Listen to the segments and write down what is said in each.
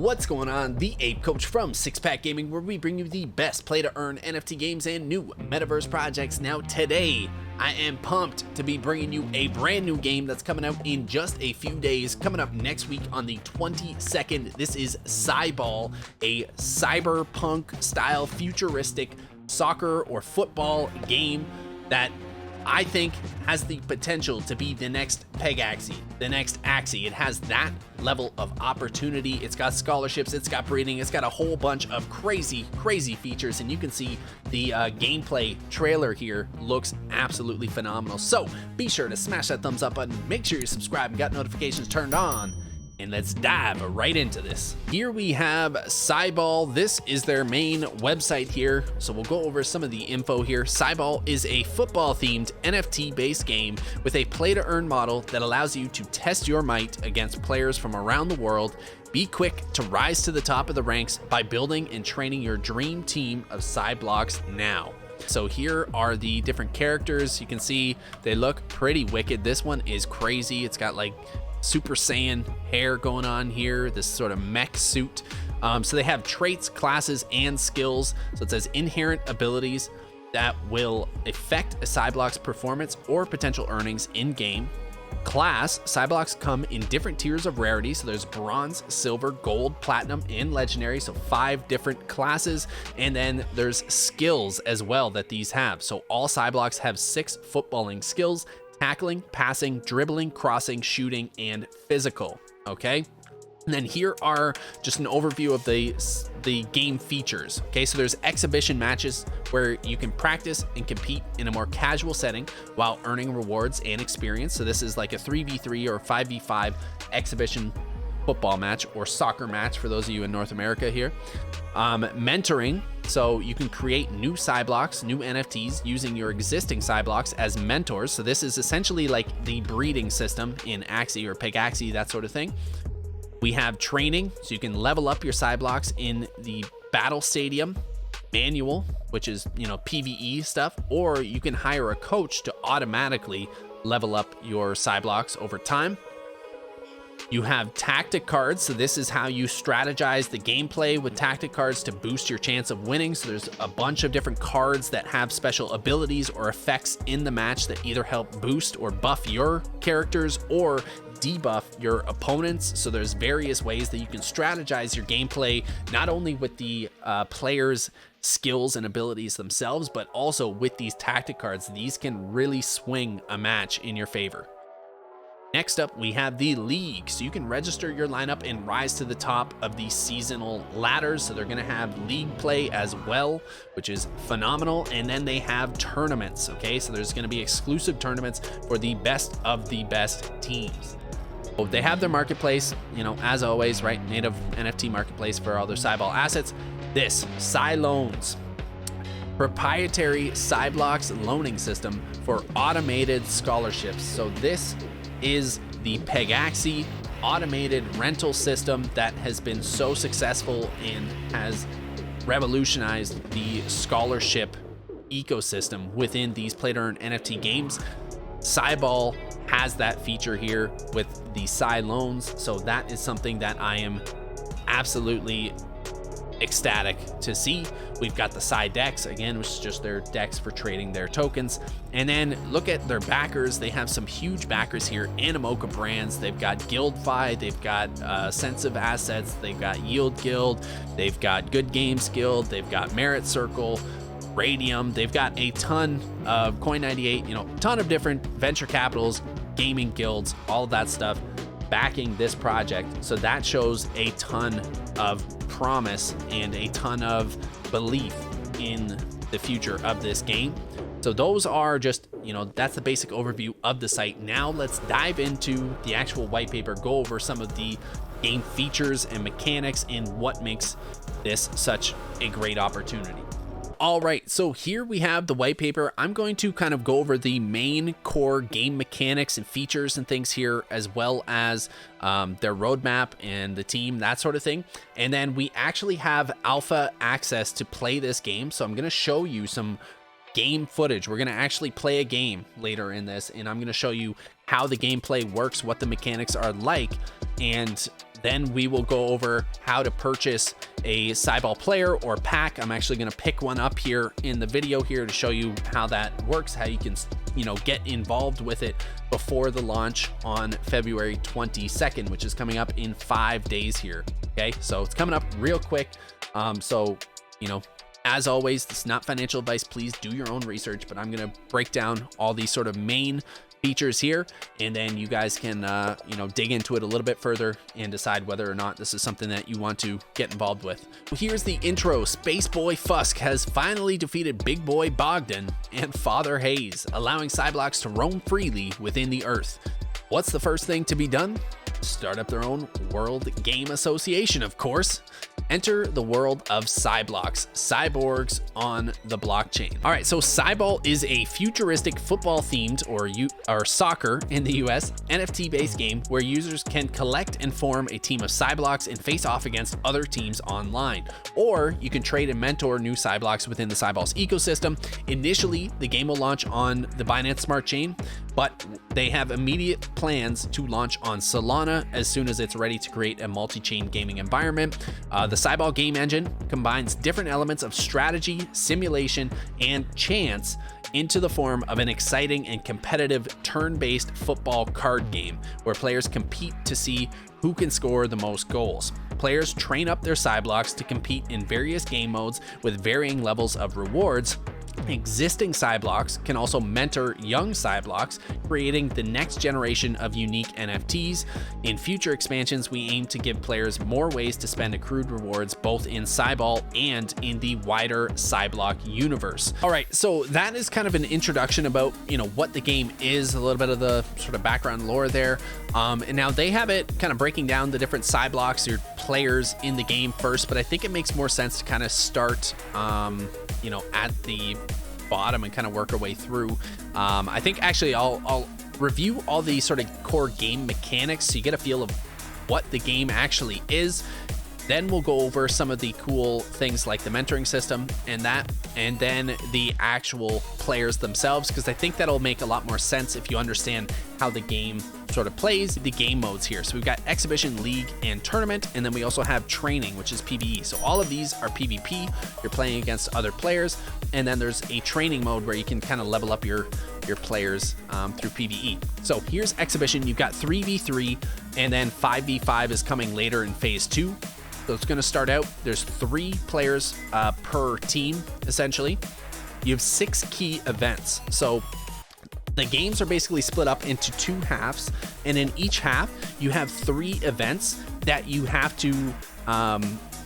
What's going on? The Ape Coach from Six Pack Gaming, where we bring you the best play to earn NFT games and new Metaverse projects. Now today, I am pumped to be bringing you a brand new game that's coming out in just a few days, coming up next week on the 22nd. This is CyBall, a cyberpunk style futuristic soccer or football game that I think has the potential to be the next Pegaxy, the next Axie. It has that level of opportunity. It's got scholarships, it's got breeding, it's got a whole bunch of crazy features, and you can see the gameplay trailer here looks absolutely phenomenal. So be sure to smash that thumbs up button, make sure you're subscribed and got notifications turned on, and let's dive right into this. Here we have CyBall. This is their main website here, so we'll go over some of the info here. CyBall is a football-themed NFT-based game with a play-to-earn model that allows you to test your might against players from around the world. Be quick to rise to the top of the ranks by building and training your dream team of CyBlocs now. So here are the different characters. You can see they look pretty wicked. This one is crazy. It's got like Super Saiyan hair going on here, this sort of mech suit. So they have traits, classes, and skills. So it says inherent abilities that will affect a CyBlocs performance or potential earnings in game. Class, CyBlocs come in different tiers of rarity. So there's bronze, silver, gold, platinum, and legendary. So 5 different classes. And then there's skills as well that these have. So all CyBlocs have 6 footballing skills: tackling, passing, dribbling, crossing, shooting, and physical. Okay, and then here are just an overview of the game features. Okay, so there's exhibition matches where you can practice and compete in a more casual setting while earning rewards and experience. So this is like a 3v3 or 5v5 exhibition football match or soccer match for those of you in North America here. Mentoring, so you can create new CyBlocs, new NFTs using your existing CyBlocs as mentors. So this is essentially like the breeding system in Axie or Pegaxy, that sort of thing. We have training, so you can level up your CyBlocs in the battle stadium, manual, which is, you know, PvE stuff, or you can hire a coach to automatically level up your CyBlocs over time. You have tactic cards, so this is how you strategize the gameplay with tactic cards to boost your chance of winning. So there's a bunch of different cards that have special abilities or effects in the match that either help boost or buff your characters or debuff your opponents. So there's various ways that you can strategize your gameplay, not only with the players' skills and abilities themselves, but also with these tactic cards. These can really swing a match in your favor. Next up, we have the league. So you can register your lineup and rise to the top of the seasonal ladders. So they're going to have league play as well, which is phenomenal. And then they have tournaments. Okay, so there's going to be exclusive tournaments for the best of the best teams. So they have their marketplace, you know, as always, right? Native NFT marketplace for all their CyBall assets. This CyLoans, proprietary CyBlocs loaning system for automated scholarships. So this is the Pegaxy automated rental system that has been so successful and has revolutionized the scholarship ecosystem within these play-to-earn NFT games. CyBall has that feature here with the CyLoans, so that is something that I am absolutely ecstatic to see. We've got the CyDex again, which is just their decks for trading their tokens. And then look at their backers. They have some huge backers here. Animoca brands, they've got GuildFi, they've got Sensitive Assets, they've got Yield Guild, they've got Good Games Guild, they've got Merit Circle, Radium, they've got a ton of Coin98, you know, ton of different venture capitals, gaming guilds, all of that stuff backing this project. So that shows a ton of promise and a ton of belief in the future of this game. So those are just, you know, that's the basic overview of the site. Now let's dive into the actual white paper, go over some of the game features and mechanics and what makes this such a great opportunity. All right, so here we have the white paper. I'm going to kind of go over the main core game mechanics and features and things here, as well as their roadmap and the team, that sort of thing. And then we actually have alpha access to play this game. So I'm going to show you some game footage. We're going to actually play a game later in this, and I'm going to show you how the gameplay works, what the mechanics are like, and Then we will go over how to purchase a CyBall player or pack. I'm actually going to pick one up here in the video here to show you how that works, how you can, get involved with it before the launch on February 22nd, which is coming up in 5 days here. Okay, so it's coming up real quick. As always, this is not financial advice. Please do your own research, but I'm going to break down all these sort of main features here, and then you guys can dig into it a little bit further and decide whether or not this is something that you want to get involved with. Here's the intro. Space Boy Fusk has finally defeated Big Boy Bogdan and Father Haze, allowing CyBlocs to roam freely within the Earth. What's the first thing to be done? Start up their own World Game Association, of course. Enter the world of CyBlocs, cyborgs on the blockchain. All right, so CyBall is a futuristic football-themed or soccer in the US NFT-based game where users can collect and form a team of CyBlocs and face off against other teams online. Or you can trade and mentor new CyBlocs within the CyBall's ecosystem. Initially, the game will launch on the Binance Smart Chain, but they have immediate plans to launch on Solana as soon as it's ready to create a multi-chain gaming environment. The CyBall game engine combines different elements of strategy, simulation, and chance into the form of an exciting and competitive turn-based football card game where players compete to see who can score the most goals. Players train up their CyBlocs to compete in various game modes with varying levels of rewards. Existing CyBlocs can also mentor young CyBlocs, creating the next generation of unique NFTs. In future expansions, we aim to give players more ways to spend accrued rewards both in CyBall and in the wider CyBloc universe. All right, so that is kind of an introduction about what the game is, a little bit of the sort of background lore there. And now they have it kind of breaking down the different CyBlocs, your players in the game first, but I think it makes more sense to kind of start at the bottom and kind of work our way through. I think actually I'll review all the sort of core game mechanics so you get a feel of what the game actually is. Then we'll go over some of the cool things like the mentoring system and then the actual players themselves, because I think that'll make a lot more sense if you understand how the game sort of plays, the game modes here. So we've got exhibition, league, and tournament, and then we also have training, which is PvE. So all of these are PvP. You're playing against other players, and then there's a training mode where you can kind of level up your players through PvE. So here's exhibition. You've got 3v3, and then 5v5 is coming later in phase 2. So it's going to start out, there's 3 players per team, essentially. You have 6 key events. So the games are basically split up into 2 halves, and in each half, you have 3 events that you have to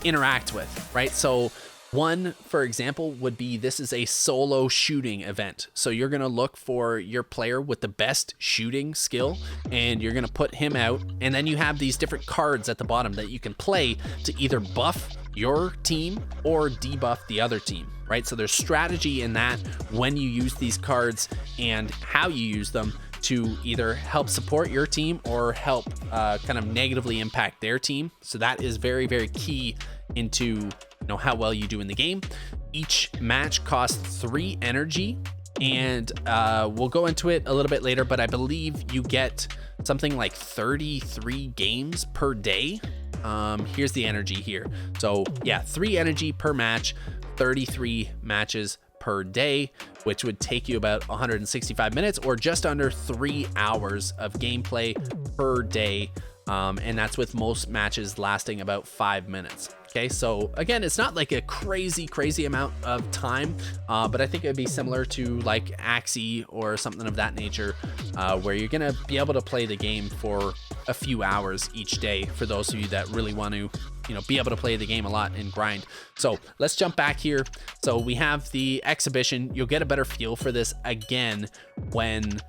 interact with, right? So one, for example, would be this is a solo shooting event. So you're going to look for your player with the best shooting skill, and you're going to put him out. And then you have these different cards at the bottom that you can play to either buff your team or debuff the other team, right? So there's strategy in that when you use these cards and how you use them to either help support your team or help kind of negatively impact their team. So that is very, very key into how well you do in the game. Each match costs 3 energy, and we'll go into it a little bit later, but I believe you get something like 33 games per day. Here's the energy here. So yeah, 3 energy per match, 33 matches per day, which would take you about 165 minutes or just under 3 hours of gameplay per day. And that's with most matches lasting about 5 minutes. Okay, so again, it's not like a crazy amount of time, but I think it'd be similar to like Axie or something of that nature, where you're gonna be able to play the game for a few hours each day for those of you that really want to be able to play the game a lot and grind. So let's jump back here. So we have the exhibition. You'll get a better feel for this again when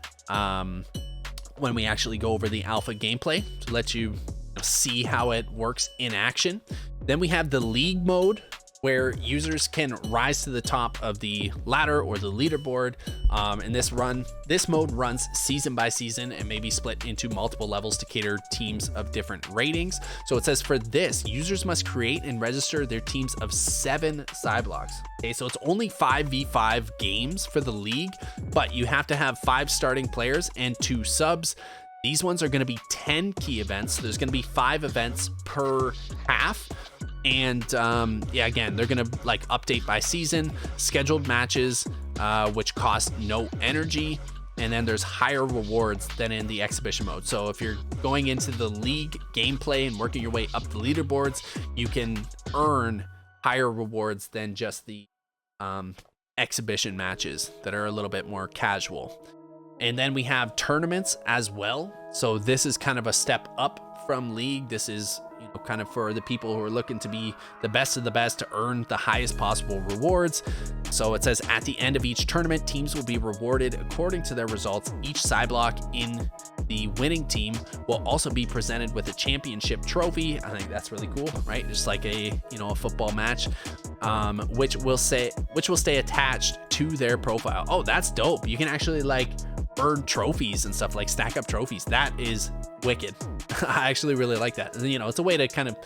we actually go over the alpha gameplay to let you see how it works in action. Then we have the league mode, where users can rise to the top of the ladder or the leaderboard. And this mode runs season by season and may be split into multiple levels to cater teams of different ratings. So it says for this, users must create and register their teams of 7 CyBlocs. Okay, so it's only 5v5 games for the league, but you have to have 5 starting players and 2 subs. These ones are going to be 10 key events. There's going to be 5 events per half. And yeah, again, they're going to like update by season, scheduled matches, which cost no energy. And then there's higher rewards than in the exhibition mode. So if you're going into the league gameplay and working your way up the leaderboards, you can earn higher rewards than just the exhibition matches that are a little bit more casual. And then we have tournaments as well. So this is kind of a step up from league. This is, you know, kind of for the people who are looking to be the best of the best to earn the highest possible rewards. So it says at the end of each tournament, teams will be rewarded according to their results. Each CyBloc in the winning team will also be presented with a championship trophy. I think that's really cool, right? Just like a, you know, a football match, which will stay attached to their profile. Oh, that's dope. You can actually like earn trophies and stuff, like stack up trophies. That is wicked. I actually really like that. You know, it's a way to kind of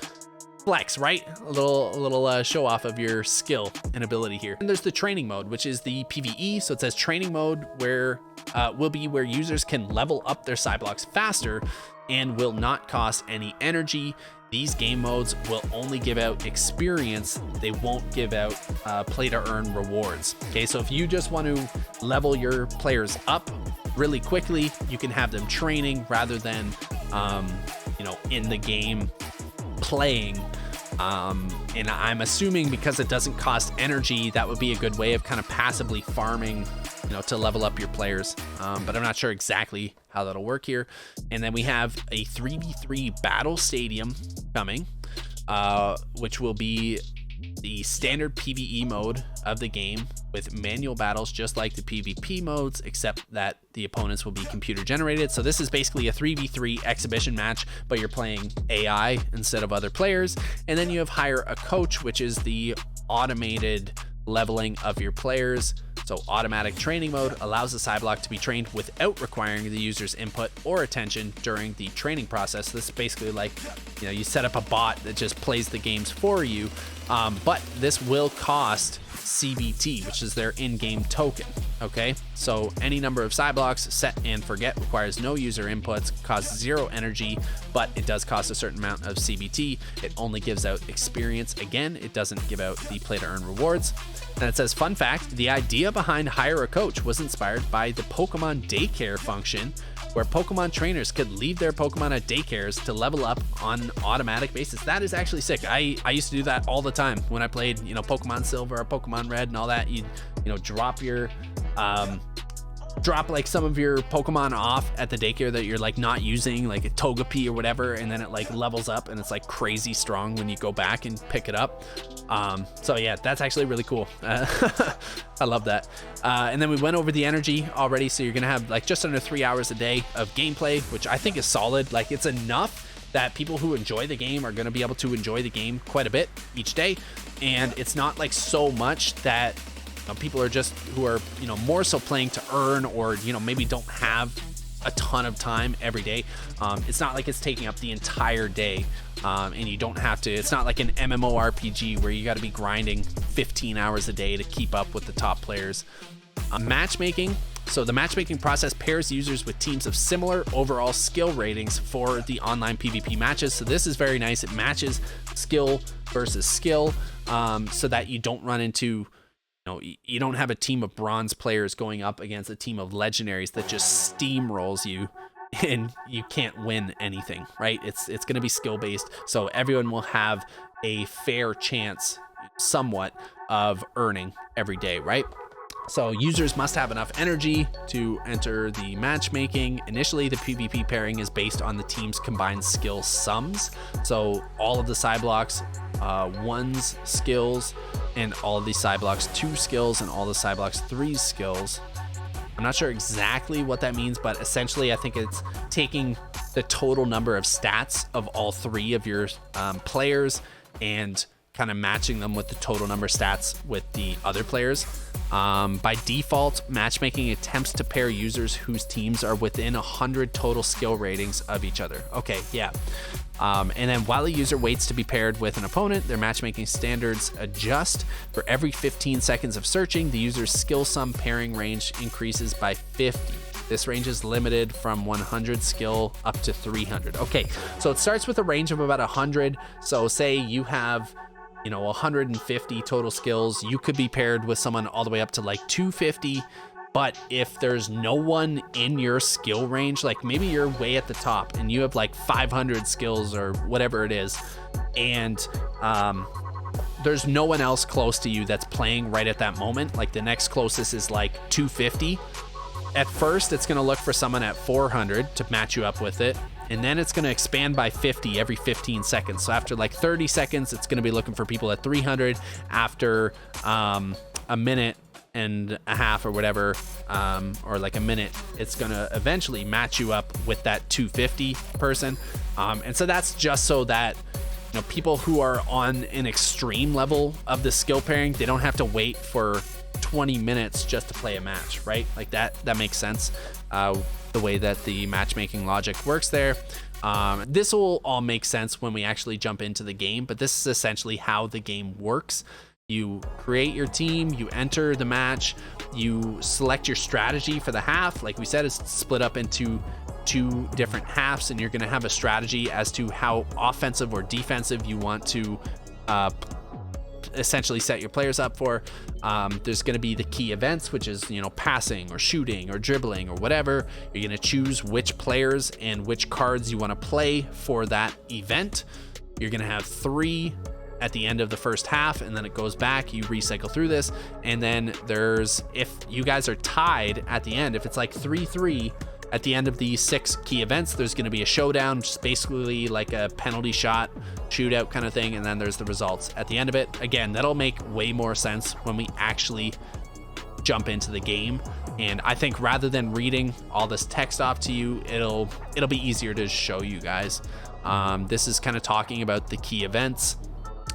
flex, right? A little show off of your skill and ability here. And there's the training mode, which is the PvE. So it says training mode where will be where users can level up their CyBlocs faster and will not cost any energy. These game modes will only give out experience. They won't give out play to earn rewards. Okay, so if you just want to level your players up really quickly, you can have them training rather than you know, in the game playing. And I'm assuming because it doesn't cost energy, that would be a good way of kind of passively farming, you know, to level up your players. But I'm not sure exactly how that'll work here. And then we have a 3v3 battle stadium coming, which will be the standard PvE mode of the game with manual battles, just like the PvP modes, except that the opponents will be computer generated. So this is basically a 3v3 exhibition match, but you're playing AI instead of other players. And then you have hire a coach, which is the automated leveling of your players. So automatic training mode allows the CyBloc to be trained without requiring the user's input or attention during the training process. This is basically like, you know, you set up a bot that just plays the games for you, but this will cost CBT, which is their in-game token. Okay, so any number of CyBlocs set and forget requires no user inputs, costs 0 energy, but it does cost a certain amount of CBT. It only gives out experience. Again, it doesn't give out the play to earn rewards. And it says, fun fact, the idea behind Hire a Coach was inspired by the Pokemon daycare function, where Pokemon trainers could leave their Pokemon at daycares to level up on an automatic basis. That is actually sick. I used to do that all the time when I played, you know, Pokemon Silver or Pokemon Red and all that. You know, drop your drop like some of your Pokemon off at the daycare that you're like not using, like a Togepi or whatever, and then it like levels up and it's like crazy strong when you go back and pick it up. So yeah, that's actually really cool. I love that. And then we went over the energy already, so you're gonna have like just under 3 hours a day of gameplay, which I think is solid. Like, it's enough that people who enjoy the game are going to be able to enjoy the game quite a bit each day. And it's not like so much that people are just who are, you know, more so playing to earn, or, you know, maybe don't have a ton of time every day. It's not like it's taking up the entire day, and you don't have to. It's not like an MMORPG where you got to be grinding 15 hours a day to keep up with the top players. Matchmaking. So the matchmaking process pairs users with teams of similar overall skill ratings for the online PvP matches. So this is very nice. It matches skill versus skill, so that you don't run into, you don't have a team of bronze players going up against a team of legendaries that just steamrolls you and you can't win anything, right? It's going to be skill based, so everyone will have a fair chance somewhat of earning every day, right? So users must have enough energy to enter the matchmaking. Initially, the PvP pairing is based on the team's combined skill sums. So all of the CyBlocs 1's skills, and all of the CyBlocs 2 skills, and all the CyBlocs 3 skills. I'm not sure exactly what that means, but essentially I think it's taking the total number of stats of all 3 of your players and kind of matching them with the total number of stats with the other players. By default, matchmaking attempts to pair users whose teams are within 100 total skill ratings of each other. Okay, yeah. And then while a user waits to be paired with an opponent, their matchmaking standards adjust. For every 15 seconds of searching, the user's skill sum pairing range increases by 50. This range is limited from 100 skill up to 300. Okay, so it starts with a range of about 100. So say you have, 150 total skills. You could be paired with someone all the way up to like 250. But if there's no one in your skill range, like maybe you're way at the top and you have like 500 skills or whatever it is, and there's no one else close to you that's playing right at that moment, like the next closest is like 250. At first, it's going to look for someone at 400 to match you up with it. And then it's going to expand by 50 every 15 seconds. So after like 30 seconds, it's going to be looking for people at 300. After a minute and a half or whatever, or like a minute, it's going to eventually match you up with that 250 person. And so that's just so that people who are on an extreme level of the skill pairing, they don't have to wait for 20 minutes just to play a match, right? Like that makes sense, the way that the matchmaking logic works there. This will all make sense when we actually jump into the game, but this is essentially how the game works. You create your team, you enter the match, you select your strategy for the half. Like we said, it's split up into 2 different halves, and you're going to have a strategy as to how offensive or defensive you want to essentially set your players up for. There's going to be the key events, which is passing or shooting or dribbling or whatever. You're going to choose which players and which cards you want to play for that event. You're going to have 3 at the end of the first half, and then it goes back. You recycle through this, and then if you guys are tied at the end, if it's like 3-3 at the end of these 6 key events, there's going to be a showdown, which is basically like a penalty shot shootout kind of thing, and then there's the results at the end of it. Again, that'll make way more sense when we actually jump into the game, and I think rather than reading all this text off to you, it'll be easier to show you guys. This is kind of talking about the key events.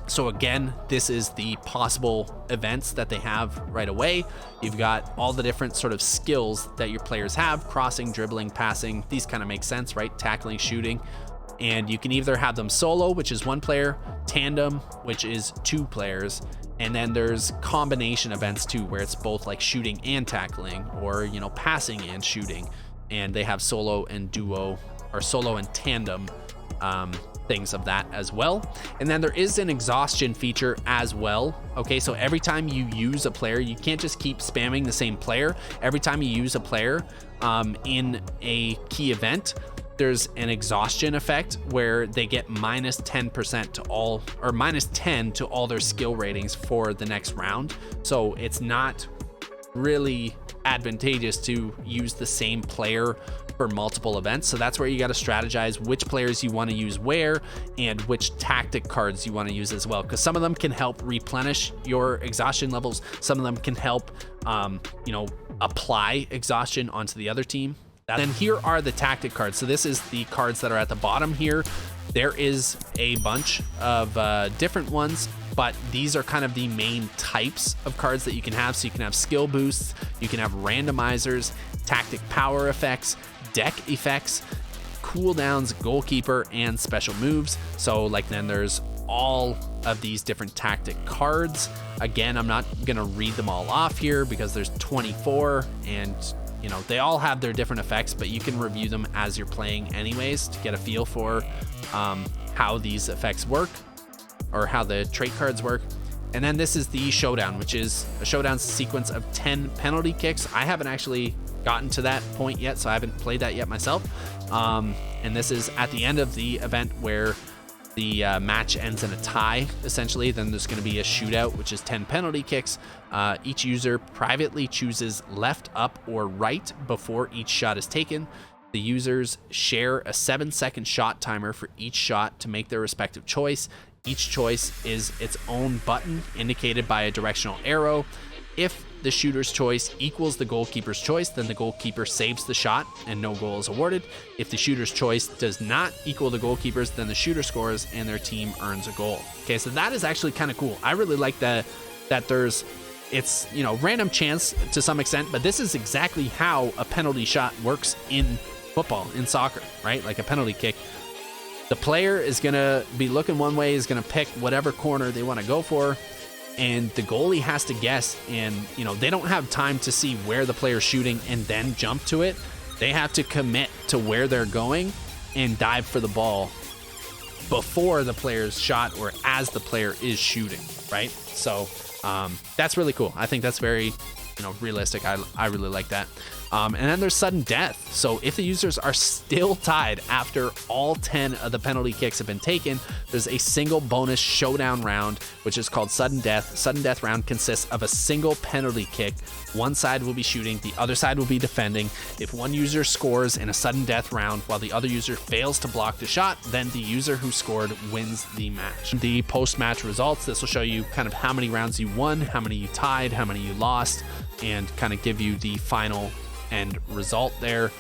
So again, this is the possible events that they have right away. You've got all the different sort of skills that your players have: crossing, dribbling, passing. These kind of make sense, right? Tackling, shooting. And you can either have them solo, which is 1 player, tandem, which is 2 players, and then there's combination events too, where it's both like shooting and tackling, or passing and shooting. And they have solo and duo, or solo and tandem things of that as well. And then there is an exhaustion feature as well. Okay, so every time you use a player, you can't just keep spamming the same player. Every time you use a player in a key event, there's an exhaustion effect where they get -10% to all, or -10 to all their skill ratings for the next round. So it's not really advantageous to use the same player for multiple events. So that's where you got to strategize which players you want to use where, and which tactic cards you want to use as well, because some of them can help replenish your exhaustion levels. Some of them can help apply exhaustion onto the other team. Then here are the tactic cards. So this is the cards that are at the bottom here. There is a bunch of different ones, but these are kind of the main types of cards that you can have. So you can have skill boosts, you can have randomizers, tactic power effects, deck effects, cooldowns, goalkeeper, and special moves. So like then there's all of these different tactic cards. Again, I'm not gonna read them all off here because there's 24, and they all have their different effects, but you can review them as you're playing anyways to get a feel for how these effects work, or how the trait cards work. And then this is the showdown, which is a showdown sequence of 10 penalty kicks. I haven't actually gotten to that point yet, so I haven't played that yet myself. And this is at the end of the event where the match ends in a tie, essentially. Then there's going to be a shootout, which is 10 penalty kicks. Each user privately chooses left, up, or right before each shot is taken. The users share a 7-second shot timer for each shot to make their respective choice. Each choice is its own button indicated by a directional arrow. If the shooter's choice equals the goalkeeper's choice, then the goalkeeper saves the shot and no goal is awarded. If the shooter's choice does not equal the goalkeeper's, then the shooter scores and their team earns a goal. Okay, so that is actually kind of cool. I really like that it's random chance to some extent, but this is exactly how a penalty shot works in football, in soccer, right? Like a penalty kick. The player is going to be looking one way, is going to pick whatever corner they want to go for, and the goalie has to guess, and they don't have time to see where the player's shooting and then jump to it. they have to commit to where they're going and dive for the ball before the player's shot or as the player is shooting, right? So that's really cool. I think that's very, realistic. I really like that. And then there's sudden death. So if the users are still tied after all 10 of the penalty kicks have been taken, there's a single bonus showdown round, which is called sudden death. Sudden death round consists of a single penalty kick. One side will be shooting, the other side will be defending. If one user scores in a sudden death round while the other user fails to block the shot, then the user who scored wins the match. The post-match results, this will show you kind of how many rounds you won, how many you tied, how many you lost, and kind of give you the final end result there.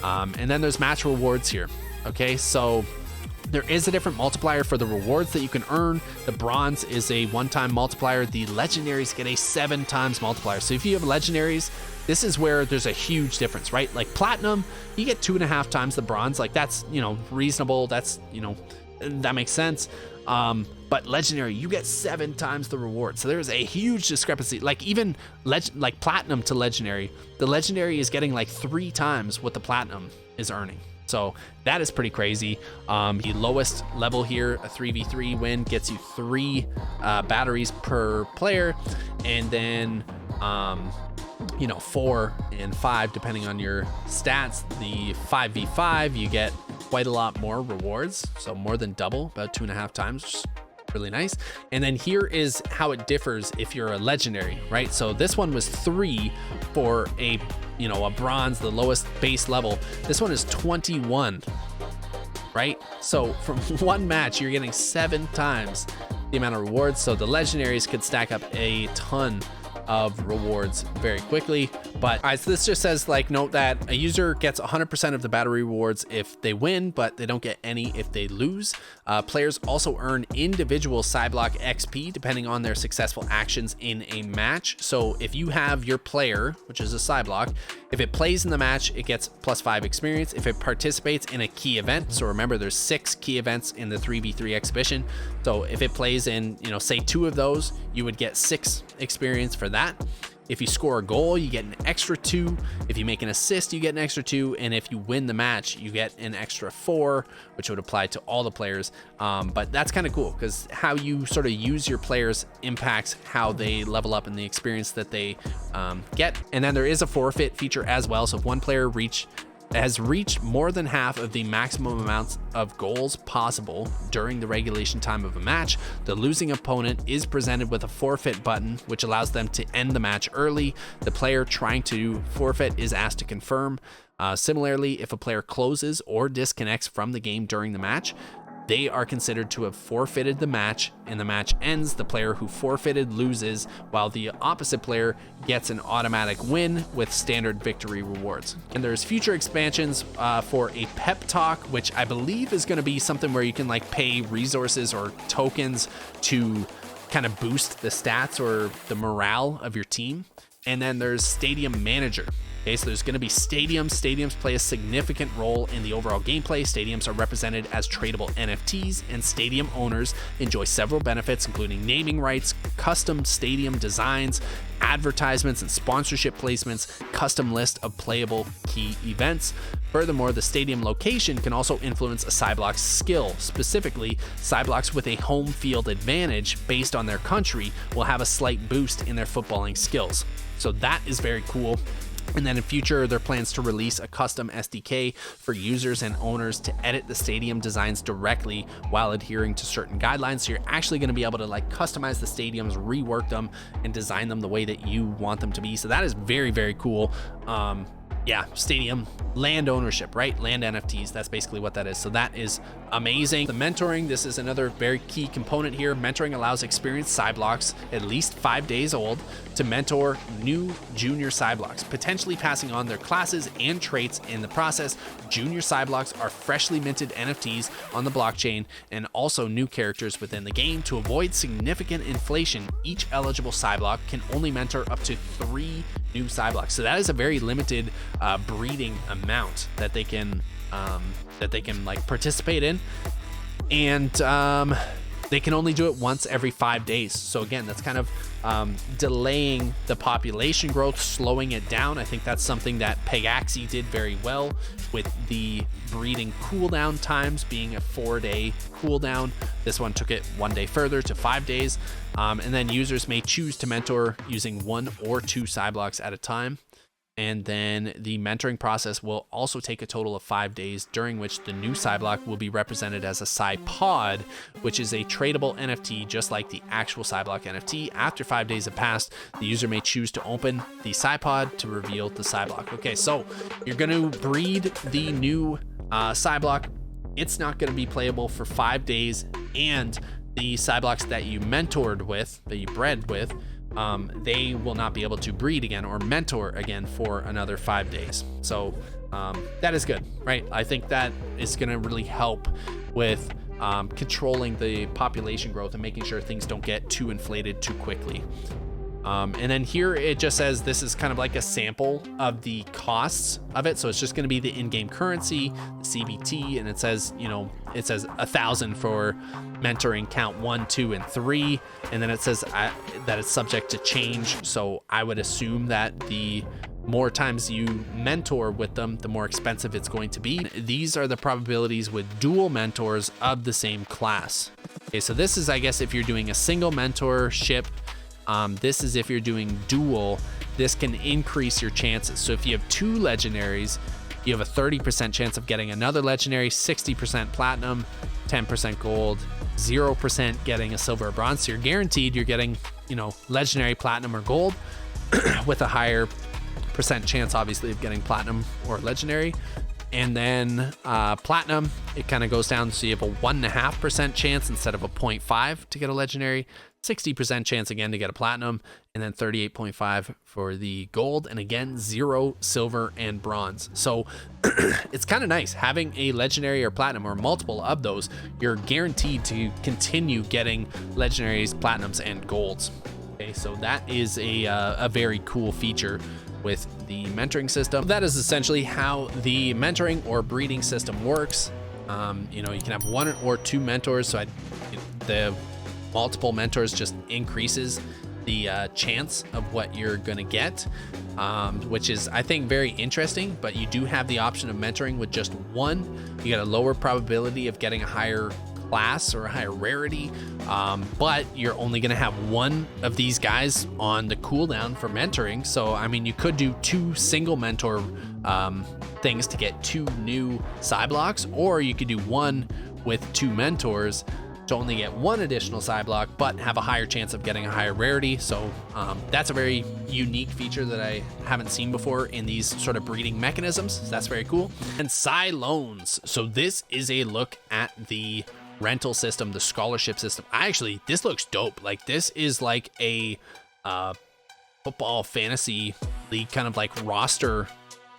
And then there's match rewards here. Okay, so there is a different multiplier for the rewards that you can earn. The bronze is a one-time multiplier. The legendaries get a 7 times multiplier. So if you have legendaries, this is where there's a huge difference, right? Like platinum, you get 2.5 times the bronze. Like that's, reasonable. That's, that makes sense. But legendary, you get 7 times the reward. So there's a huge discrepancy. Like even like platinum to legendary, the legendary is getting like 3 times what the platinum is earning. So that is pretty crazy. The lowest level here, a 3v3 win, gets you 3 batteries per player, and then 4 and 5 depending on your stats. The 5v5, you get quite a lot more rewards, so more than double, about 2.5 times, which is really nice. And then here is how it differs if you're a legendary, right? So this one was 3 for a bronze, the lowest base level. This one is 21, right? So from one match, you're getting 7 times the amount of rewards. So the legendaries could stack up a ton of rewards very quickly. But so this just says, like, note that a user gets 100% of the battery rewards if they win, but they don't get any if they lose. Players also earn individual CyBloc XP depending on their successful actions in a match. So if you have your player, which is a CyBloc, if it plays in the match, it gets +5 experience. If it participates in a key event, so remember there's 6 key events in the 3v3 exhibition. So if it plays in, say 2 of those, you would get 6 experience for that. If you score a goal, you get an extra 2. If you make an assist, you get an extra 2. And if you win the match, you get an extra 4, which would apply to all the players. But that's kind of cool because how you sort of use your players impacts how they level up and the experience that they get. And then there is a forfeit feature as well. So if one player has reached more than half of the maximum amounts of goals possible during the regulation time of a match, the losing opponent is presented with a forfeit button, which allows them to end the match early. The player trying to forfeit is asked to confirm. Similarly, if a player closes or disconnects from the game during the match, they are considered to have forfeited the match, and the match ends. The player who forfeited loses, while the opposite player gets an automatic win with standard victory rewards. And there's future expansions for a pep talk, which I believe is going to be something where you can like pay resources or tokens to kind of boost the stats or the morale of your team. And then there's Stadium Manager. Okay, so there's going to be stadiums. Stadiums play a significant role in the overall gameplay. Stadiums are represented as tradable NFTs, and stadium owners enjoy several benefits, including naming rights, custom stadium designs, advertisements and sponsorship placements, custom list of playable key events. Furthermore, the stadium location can also influence a CyBloc's skill. Specifically, CyBlocs with a home field advantage based on their country will have a slight boost in their footballing skills. So that is very cool. And then in future, there are plans to release a custom SDK for users and owners to edit the stadium designs directly while adhering to certain guidelines. So you're actually going to be able to like customize the stadiums, rework them, and design them the way that you want them to be. So that is very, very cool. Yeah, stadium land ownership, right? Land NFTs, that's basically what that is. So that is amazing. The mentoring, this is another very key component here. Mentoring allows experienced CyBlocs, at least 5 days old, to mentor new junior CyBlocs, potentially passing on their classes and traits in the process. Junior CyBlocs are freshly minted NFTs on the blockchain and also new characters within the game. To avoid significant inflation, each eligible CyBloc can only mentor up to 3 new CyBlocs. So that is a very limited breeding amount that they can like participate in. And they can only do it once every 5 days. So again, that's kind of delaying the population growth, slowing it down. I think that's something that Pegaxy did very well, with the breeding cooldown times being a 4-day cooldown. This one took it 1 day further to 5 days. And then users may choose to mentor using 1 or 2 CyBlocs at a time. And then the mentoring process will also take a total of 5 days, during which the new CyBloc will be represented as a CyPod, which is a tradable NFT just like the actual CyBloc NFT. After 5 days have passed, the user may choose to open the CyPod to reveal the CyBloc. Okay, so you're going to breed the new CyBloc. It's not going to be playable for 5 days, and the CyBlocs that you mentored with, that you bred with, they will not be able to breed again or mentor again for another 5 days. So that is good, right? I think that is going to really help with controlling the population growth and making sure things don't get too inflated too quickly. And then here it just says this is kind of like a sample of the costs of it. So it's just going to be the in-game currency, the CBT, and it says, you know, it says 1,000 for mentoring count 1, 2, and 3. And then it says that it's subject to change. So I would assume that the more times you mentor with them, the more expensive it's going to be. These are the probabilities with dual mentors of the same class. Okay, so this is, I guess, if you're doing a single mentorship. This is if you're doing dual, this can increase your chances. So if you have 2 legendaries, you have a 30% chance of getting another legendary, 60% platinum, 10% gold, 0% getting a silver or bronze. So you're guaranteed you're getting, you know, legendary, platinum, or gold with a higher percent chance, obviously, of getting platinum or legendary. And then platinum, it kind of goes down, so you have a 1.5% chance instead of a 0.5 to get a legendary, 60% chance again to get a platinum, and then 38.5 for the gold, and again 0 silver and bronze. So it's kind of nice having a legendary or platinum or multiple of those. You're guaranteed to continue getting legendaries, platinums, and golds. Okay, so that is a very cool feature with the mentoring system. That is essentially how the mentoring or breeding system works. You know, you can have 1 or 2 mentors, so the multiple mentors just increases the chance of what you're gonna get, which is, I think, very interesting. But you do have the option of mentoring with just 1. You got a lower probability of getting a higher class or a higher rarity, but you're only going to have 1 of these guys on the cooldown for mentoring. So I mean, you could do 2 single mentor things to get 2 new CyBlocs, or you could do 1 with 2 mentors to only get 1 additional CyBloc, but have a higher chance of getting a higher rarity. So that's a very unique feature that I haven't seen before in these sort of breeding mechanisms. So that's very cool. And CyLoans. So this is a look at the rental system, the scholarship system. This looks dope. Like, this is like a football fantasy league kind of like roster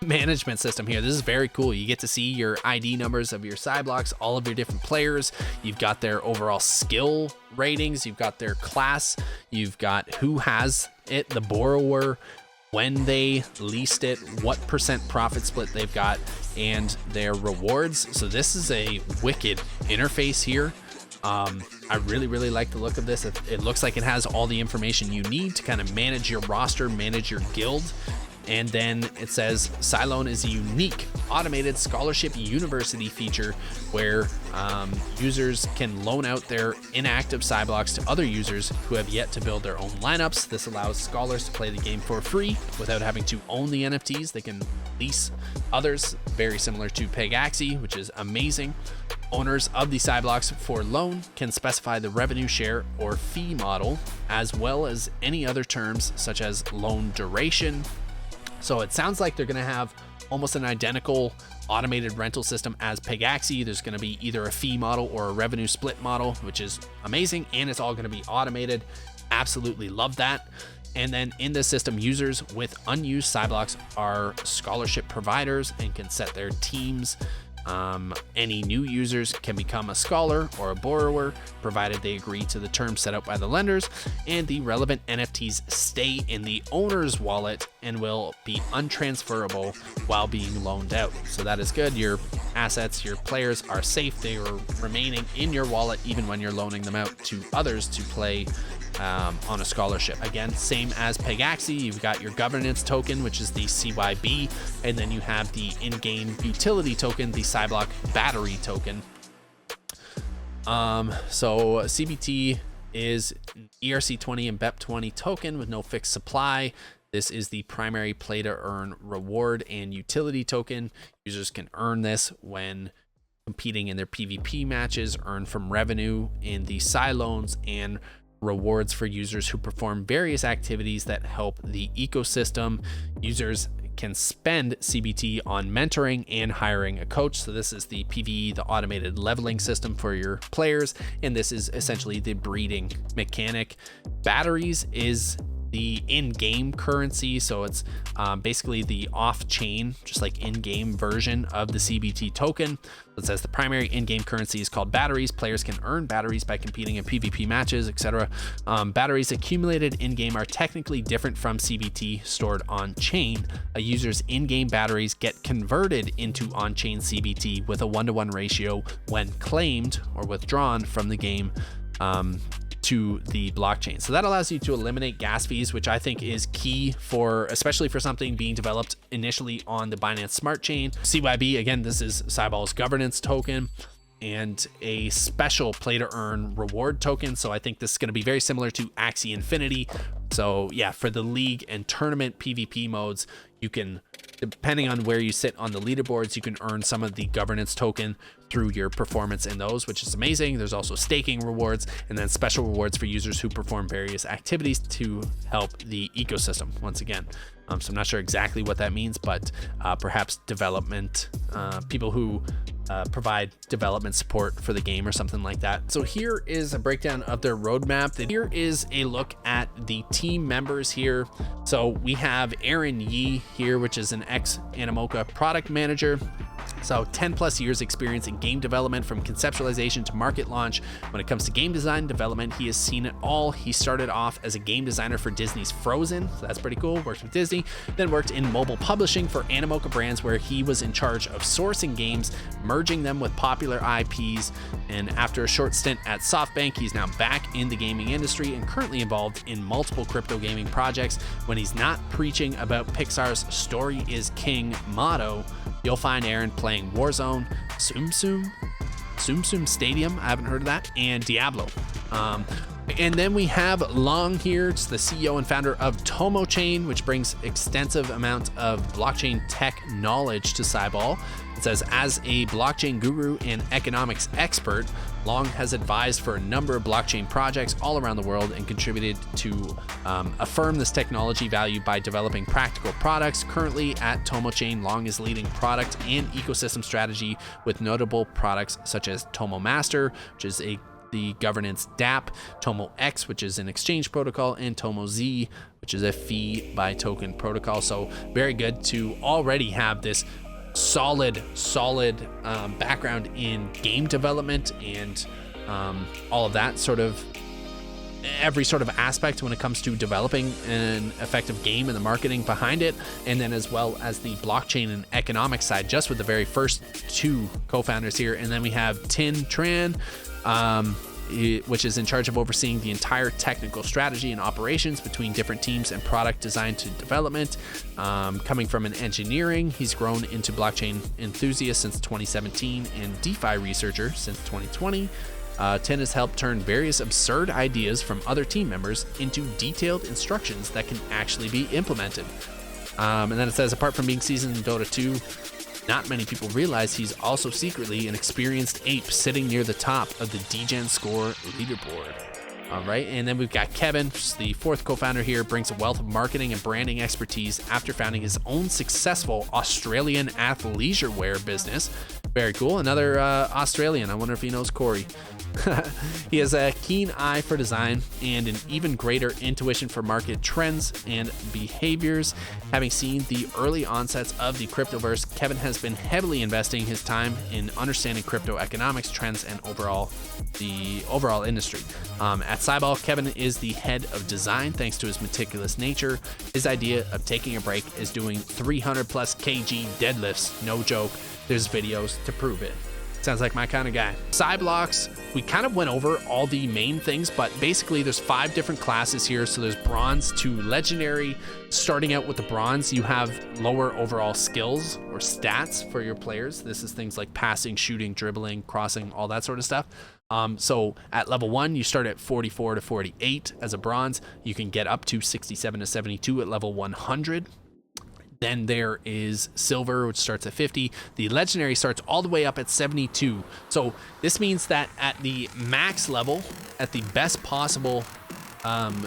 management system here. This is very cool. You get to see your ID numbers of your CyBlocs, all of your different players. You've got their overall skill ratings, you've got their class, you've got who has it, the borrower, when they leased it, what % profit split they've got, and their rewards. So this is a wicked interface here. I really like the look of this. It looks like it has all the information you need to kind of manage your roster, manage your guild. And then it says CyLoan is a unique automated scholarship university feature where users can loan out their inactive CyBlocs to other users who have yet to build their own lineups. This allows scholars to play the game for free without having to own the NFTs. They can lease others, very similar to Pegaxy, which is amazing. Owners of the CyBlocs for loan can specify the revenue share or fee model, as well as any other terms such as loan duration. So it sounds like they're going to have almost an identical automated rental system as Pegaxy. There's going to be either a fee model or a revenue split model, which is amazing, and it's all going to be automated. Absolutely love that. And then in this system, users with unused CyBlocs are scholarship providers and can set their teams Any new users can become a scholar or a borrower, provided they agree to the terms set out by the lenders, and the relevant NFTs stay in the owner's wallet and will be untransferable while being loaned out. So that is good. Your assets, your players are safe. They are remaining in your wallet even when you're loaning them out to others to play on a scholarship. Again, same as Pegaxy, you've got your governance token, which is the CYB, and then you have the in-game utility token, the CyBloc battery token. So CBT is ERC20 and BEP20 token with no fixed supply. This is the primary play to earn reward and utility token. Users can earn this when competing in their PvP matches, earn from revenue in the CyLoans, and rewards for users who perform various activities that help the ecosystem. Users can spend CBT on mentoring and hiring a coach. So this is the PvE, the automated leveling system for your players, and this is essentially the breeding mechanic. Batteries is the in-game currency, so it's basically the off-chain, just like in-game version of the CBT token. It says the primary in-game currency is called batteries. Players can earn batteries by competing in PvP matches, etc. Batteries accumulated in-game are technically different from CBT stored on-chain. A user's in-game batteries get converted into on-chain CBT with a 1-to-1 ratio when claimed or withdrawn from the game to the blockchain. So that allows you to eliminate gas fees, which I think is key for, especially for something being developed initially on the Binance Smart Chain. CYB, again, this is CyBall's governance token and a special play to earn reward token. So I think this is going to be very similar to Axie Infinity. So yeah, for the league and tournament PvP modes, you can, depending on where you sit on the leaderboards, you can earn some of the governance token through your performance in those, which is amazing. There's also staking rewards and then special rewards for users who perform various activities to help the ecosystem once again. So I'm not sure exactly what that means, but perhaps development, people who provide development support for the game or something like that. So here is a breakdown of their roadmap. Here is a look at the team members here. So we have Aaron Yee here, which is an ex-Animoca product manager. So 10 plus years experience in game development, from conceptualization to market launch. When it comes to game design development, he has seen it all. He started off as a game designer for Disney's Frozen, so that's pretty cool. Worked with Disney, then worked in mobile publishing for Animoca Brands, where he was in charge of sourcing games, merging them with popular IPs. And after a short stint at SoftBank, he's now back in the gaming industry and currently involved in multiple crypto gaming projects. When he's not preaching about Pixar's "story is king" motto, you'll find Aaron playing Warzone, Tsum Tsum Stadium, I haven't heard of that, and Diablo. And then we have Long here, it's the CEO and founder of Tomo Chain, which brings extensive amount of blockchain tech knowledge to CyBall. It says, as a blockchain guru and economics expert, Long has advised for a number of blockchain projects all around the world and contributed to affirm this technology value by developing practical products. Currently at Tomo Chain, Long is leading product and ecosystem strategy with notable products such as Tomo Master, which is the governance DApp, Tomo X, which is an exchange protocol, and Tomo Z, which is a fee by token protocol. So very good to already have this solid background in game development and all of that sort of every sort of aspect when it comes to developing an effective game and the marketing behind it, and then as well as the blockchain and economic side, just with the very first two co-founders here. And then we have Tin Tran, which is in charge of overseeing the entire technical strategy and operations between different teams and product design to development. Coming from an engineering, he's grown into blockchain enthusiast since 2017 and DeFi researcher since 2020. Tin has helped turn various absurd ideas from other team members into detailed instructions that can actually be implemented. And then it says, apart from being seasoned in Dota 2, not many people realize he's also secretly an experienced ape sitting near the top of the DGen score leaderboard. All right, and then we've got Kevin, the fourth co-founder here, brings a wealth of marketing and branding expertise after founding his own successful Australian athleisure wear business. Very cool. Another Australian. I wonder if he knows Corey. He has a keen eye for design and an even greater intuition for market trends and behaviors. Having seen the early onsets of the cryptoverse, Kevin has been heavily investing his time in understanding crypto economics trends and the overall industry. At CyBall, Kevin is the head of design thanks to his meticulous nature. His idea of taking a break is doing 300 plus kg deadlifts. No joke. There's videos to prove it. Sounds like my kind of guy. CyBlocs, we kind of went over all the main things, but basically there's 5 different classes here. So there's bronze to legendary. Starting out with the bronze, you have lower overall skills or stats for your players. This is things like passing, shooting, dribbling, crossing, all that sort of stuff. So at level 1, you start at 44 to 48 as a bronze. You can get up to 67 to 72 at level 100. Then there is silver, which starts at 50. The legendary starts all the way up at 72. So this means that at the max level, at the best possible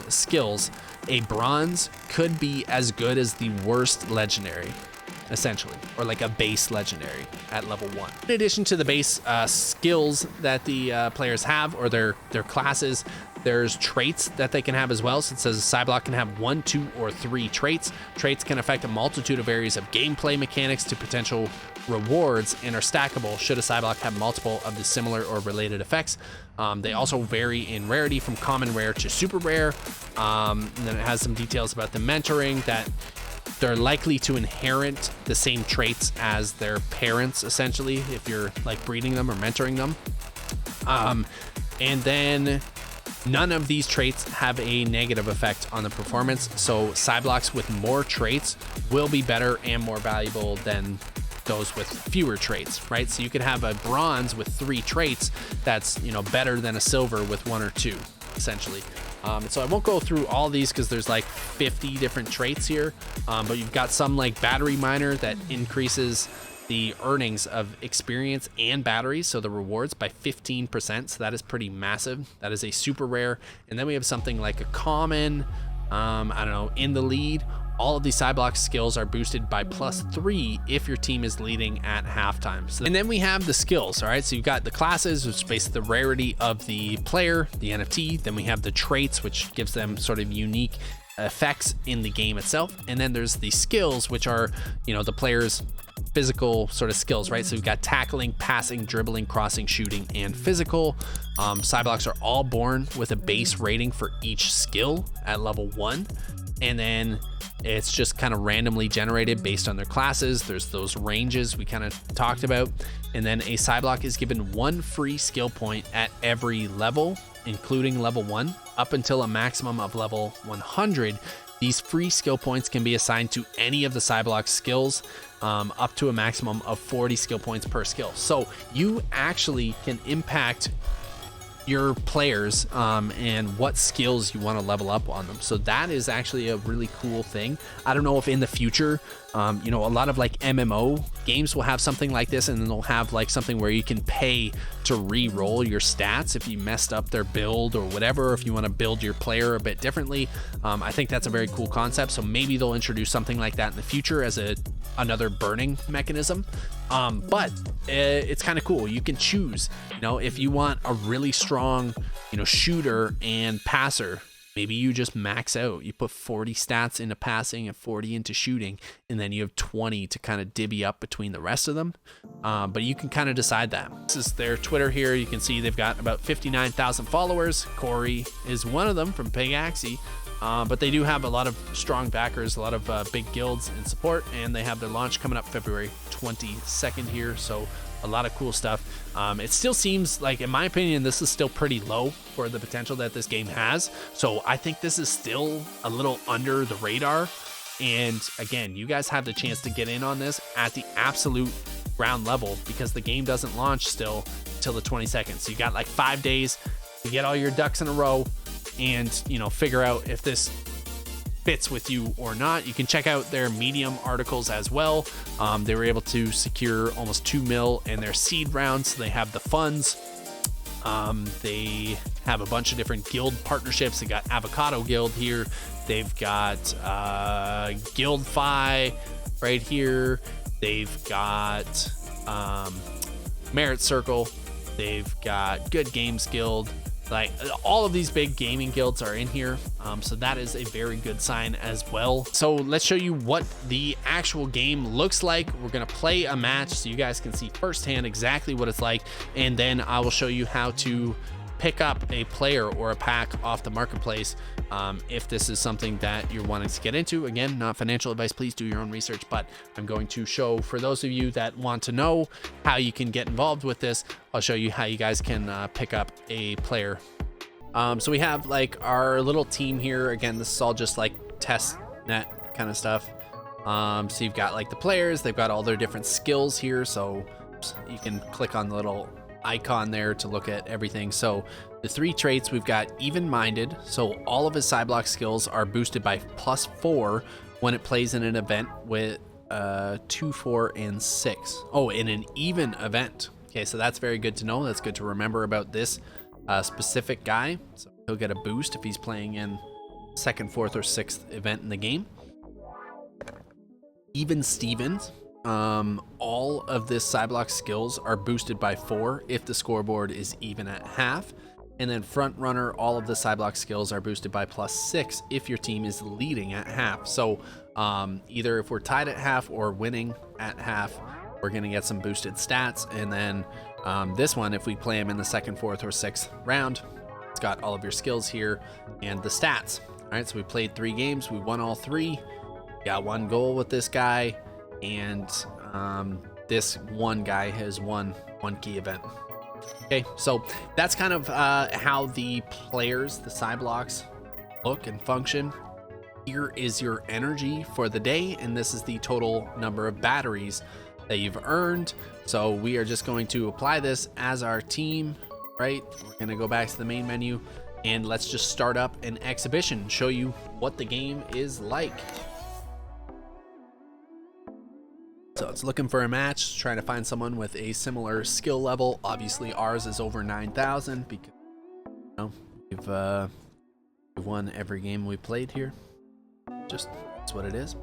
skills, a bronze could be as good as the worst legendary, essentially, or like a base legendary at level 1. In addition to the base skills that the players have, or their classes, there's traits that they can have as well. So it says a CyBloc can have 1, 2, or 3 traits. Traits can affect a multitude of areas of gameplay mechanics to potential rewards and are stackable should a CyBloc have multiple of the similar or related effects. They also vary in rarity from common rare to super rare. And then it has some details about the mentoring, that they're likely to inherit the same traits as their parents, essentially, if you're like breeding them or mentoring them. And then none of these traits have a negative effect on the performance. So CyBlocs with more traits will be better and more valuable than those with fewer traits, right? So you could have a bronze with 3 traits that's, you know, better than a silver with 1 or 2, essentially. So I won't go through all these because there's like 50 different traits here, but you've got some like battery miner that increases the earnings of experience and batteries, so the rewards, by 15%. So that is pretty massive. That is a super rare. And then we have something like a common, I don't know, in the lead. All of the CyBlock skills are boosted by +3 if your team is leading at halftime. So, and then we have the skills, all right? So you've got the classes, which is basically the rarity of the player, the NFT. Then we have the traits, which gives them sort of unique effects in the game itself. And then there's the skills, which are, you know, the player's physical sort of skills, right? So we've got tackling, passing, dribbling, crossing, shooting, and physical. CyBlocs are all born with a base rating for each skill at level 1. And then it's just kind of randomly generated based on their classes. There's those ranges we kind of talked about. And then a CyBloc is given 1 free skill point at every level, including level 1, up until a maximum of level 100. These free skill points can be assigned to any of the CyBlock skills, up to a maximum of 40 skill points per skill. So you actually can impact your players and what skills you want to level up on them. So that is actually a really cool thing. I don't know if in the future, you know, a lot of like MMO games will have something like this, and then they'll have like something where you can pay to re-roll your stats if you messed up their build or whatever, if you want to build your player a bit differently. I think that's a very cool concept. So maybe they'll introduce something like that in the future as another burning mechanism. But it's kind of cool. You can choose, you know, if you want a really strong, you know, shooter and passer, maybe you just max out. You put 40 stats into passing and 40 into shooting, and then you have 20 to kind of divvy up between the rest of them. But you can kind of decide that. This is their Twitter here. You can see they've got about 59,000 followers. Corey is one of them from Pegaxy. But they do have a lot of strong backers, a lot of big guilds in support, and they have their launch coming up February 22nd here. So a lot of cool stuff. It still seems like, in my opinion, this is still pretty low for the potential that this game has. So I think this is still a little under the radar. And again, you guys have the chance to get in on this at the absolute ground level, because the game doesn't launch still till the 22nd. So you got like 5 days to get all your ducks in a row and, you know, figure out if this fits with you or not. You can check out their Medium articles as well. They were able to secure almost 2 mil in their seed round, so they have the funds. They have a bunch of different guild partnerships. They got Avocado Guild here. They've got Guildfi right here. They've got Merit Circle. They've got Good Games Guild. Like, all of these big gaming guilds are in here, so that is a very good sign as well. So let's show you what the actual game looks like. We're gonna play a match so you guys can see firsthand exactly what it's like, and then I will show you how to pick up a player or a pack off the marketplace if this is something that you're wanting to get into. Again, not financial advice, please do your own research, but I'm going to show, for those of you that want to know how you can get involved with this, I'll show you how you guys can pick up a player. So we have like our little team here. Again, this is all just like test net kind of stuff. So you've got like the players, they've got all their different skills here, so you can click on the little icon there to look at everything. So the 3 traits, we've got even-minded, so all of his CyBlock skills are boosted by +4 when it plays in an event with 2, 4, and 6. Oh, in an even event. Okay, so that's very good to know. That's good to remember about this specific guy. So he'll get a boost if he's playing in 2nd, 4th, or 6th event in the game. Even Stevens. All of this CyBlock skills are boosted by 4 if the scoreboard is even at half. And then front runner, all of the CyBlock skills are boosted by +6 if your team is leading at half. So either if we're tied at half or winning at half, we're gonna get some boosted stats. And then this one, if we play him in the 2nd, 4th, or 6th round, it's got all of your skills here and the stats. All right, so we played 3 games, we won all 3, got 1 goal with this guy, and this one guy has won 1 key event. Okay, so that's kind of how the players, the CyBlocs, look and function. Here is your energy for the day, and this is the total number of batteries that you've earned. So we are just going to apply this as our team, right? We're gonna go back to the main menu, and let's just start up an exhibition, show you what the game is like. So it's looking for a match, trying to find someone with a similar skill level. Obviously ours is over 9,000 because, you know, we've won every game we played here. Just, that's what it is.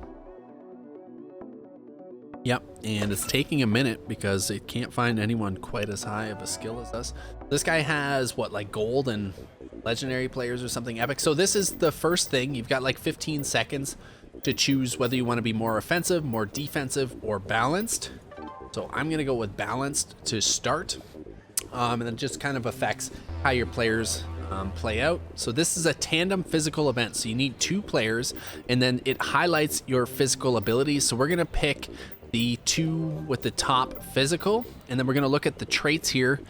Yep, and it's taking a minute because it can't find anyone quite as high of a skill as us. This guy has what, like gold and legendary players or something epic. So this is the first thing. You've got like 15 seconds to choose whether you want to be more offensive, more defensive, or balanced. So I'm gonna go with balanced to start, and then just kind of affects how your players play out. So this is a tandem physical event, so you need 2 players, and then it highlights your physical abilities. So we're gonna pick the 2 with the top physical, and then we're gonna look at the traits here.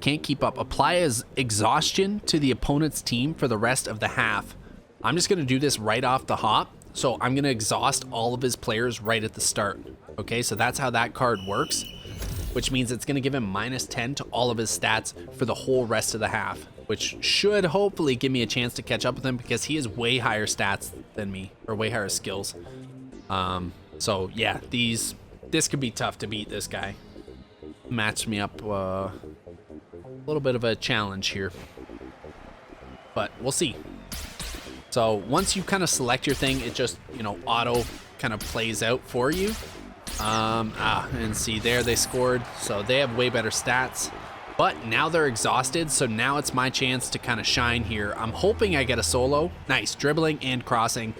Can't keep up. Apply as exhaustion to the opponent's team for the rest of the half. I'm just gonna do this right off the hop. So I'm gonna exhaust all of his players right at the start. Okay, so that's how that card works, which means it's gonna give him -10 to all of his stats for the whole rest of the half, which should hopefully give me a chance to catch up with him because he has way higher stats than me, or way higher skills. So yeah, this could be tough to beat this guy. Matched me up a little bit of a challenge here, but we'll see. So once you kind of select your thing, it just, you know, auto kind of plays out for you. And see there, they scored. So they have way better stats, but now they're exhausted. So now it's my chance to kind of shine here. I'm hoping I get a solo. Nice, dribbling and crossing.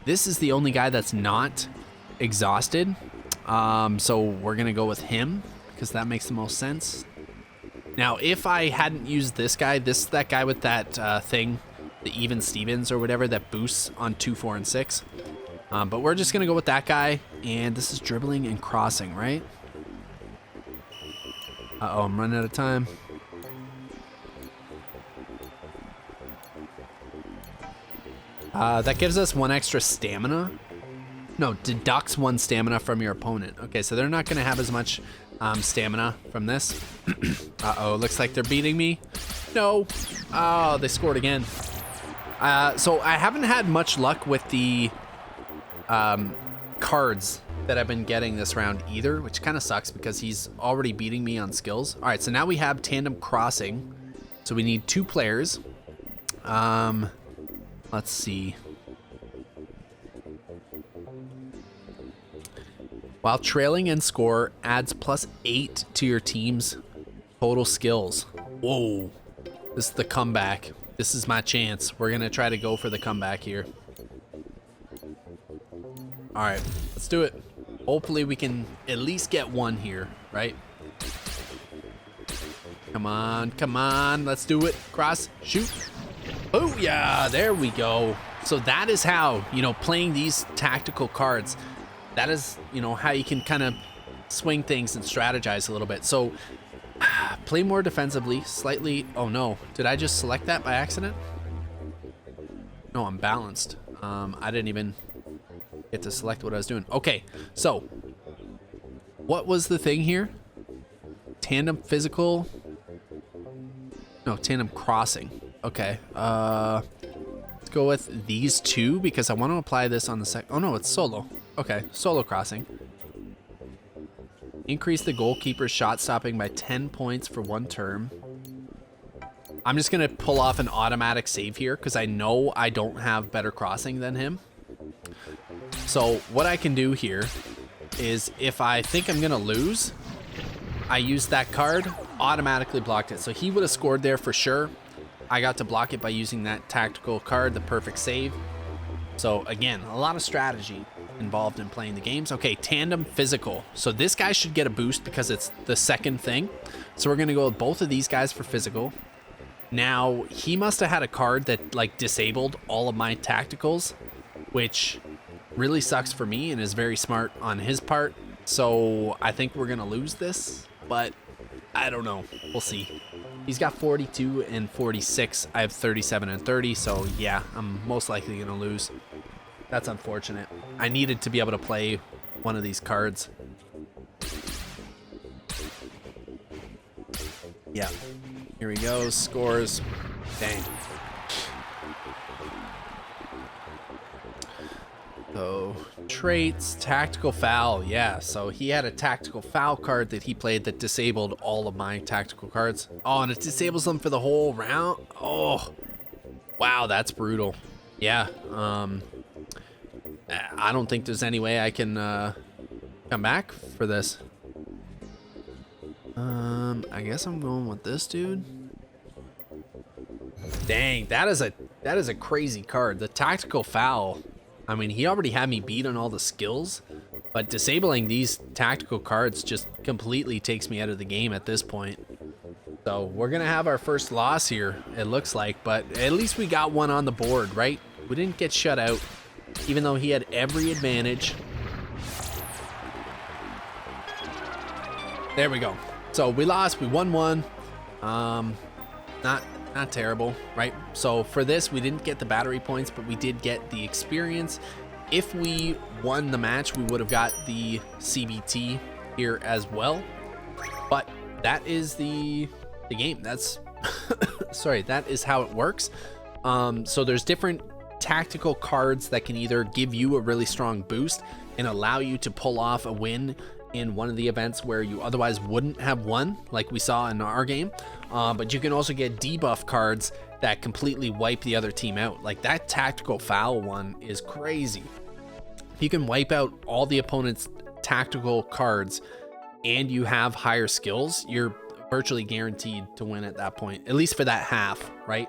This is the only guy that's not exhausted. So we're gonna go with him because that makes the most sense. Now, if I hadn't used this guy, that guy with that thing, the even Stevens or whatever, that boosts on 2, 4, and 6. But we're just gonna go with that guy, and this is dribbling and crossing, right? Uh-oh, I'm running out of time. That gives us 1 extra stamina. No, deducts 1 stamina from your opponent. Okay, so they're not gonna have as much stamina from this. Uh-oh, looks like they're beating me. No. Oh, they scored again. So I haven't had much luck with the cards that I've been getting this round either, which kind of sucks because he's already beating me on skills. All right, so now we have tandem crossing. So we need 2 players. Let's see. While trailing in score adds +8 to your team's Total skills. Whoa. This is the comeback. This is my chance. We're going to try to go for the comeback here. All right, let's do it. Hopefully we can at least get one here, right? Come on, come on. Let's do it. Cross, shoot. Oh, yeah, there we go. So that is how, you know, playing these tactical cards, that is, you know, how you can kind of swing things and strategize a little bit. So play more defensively, slightly. Oh no, did I just select that by accident? No, I'm balanced. I didn't even get to select what I was doing. Okay, so what was the thing here? Tandem physical? No, tandem crossing. Okay, let's go with these two because I want to apply this on the oh no, it's solo. Okay, solo crossing. Increase the goalkeeper's shot stopping by 10 points for 1 turn. I'm just going to pull off an automatic save here because I know I don't have better crossing than him. So what I can do here is if I think I'm going to lose, I use that card, automatically blocked it. So he would have scored there for sure. I got to block it by using that tactical card, the perfect save. So again, a lot of strategy involved in playing the games. Okay, tandem physical. So this guy should get a boost because it's the second thing. So we're going to go with both of these guys for physical. Now, he must have had a card that like disabled all of my tacticals, which really sucks for me and is very smart on his part. So I think we're going to lose this, but I don't know. We'll see. He's got 42 and 46. I have 37 and 30. So yeah, I'm most likely going to lose. That's unfortunate. I needed to be able to play one of these cards. Yeah. Here we go. Scores. Dang. So, traits, tactical foul. Yeah, so he had a tactical foul card that he played that disabled all of my tactical cards. Oh, and it disables them for the whole round? Oh, wow, that's brutal. Yeah, I don't think there's any way I can come back for this. I guess I'm going with this dude. Dang, that is a crazy card. The tactical foul. I mean, he already had me beat on all the skills, but disabling these tactical cards just completely takes me out of the game at this point. So we're gonna have our first loss here, it looks like, but at least we got one on the board, right? We didn't get shut out, even though he had every advantage. There we go. So we lost, we won one. Not terrible, right? So for this, we didn't get the battery points, but we did get the experience. If we won the match, we would have got the CBT here as well. But that is the game. That's sorry, that is how it works. So there's different tactical cards that can either give you a really strong boost and allow you to pull off a win in one of the events where you otherwise wouldn't have won, like we saw in our game. But you can also get debuff cards that completely wipe the other team out. Like that tactical foul one is crazy. If you can wipe out all the opponent's tactical cards and you have higher skills, you're virtually guaranteed to win at that point, at least for that half, right?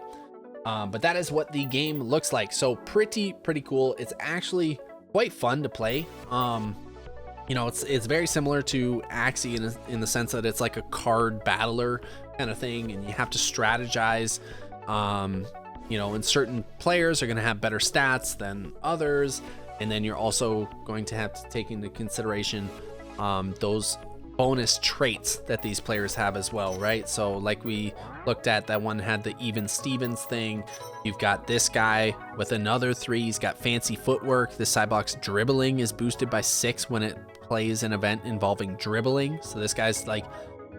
But that is what the game looks like. So pretty cool. It's actually quite fun to play. You know, it's very similar to Axie in the sense that it's like a card battler kind of thing, and you have to strategize. You know, and certain players are going to have better stats than others, and then you're also going to have to take into consideration those bonus traits that these players have as well, right? So like we looked at, that one had the even Stevens thing. You've got this guy with another 3. He's got fancy footwork. The CyBlocs dribbling is boosted by 6 when it plays an event involving dribbling. So this guy's like,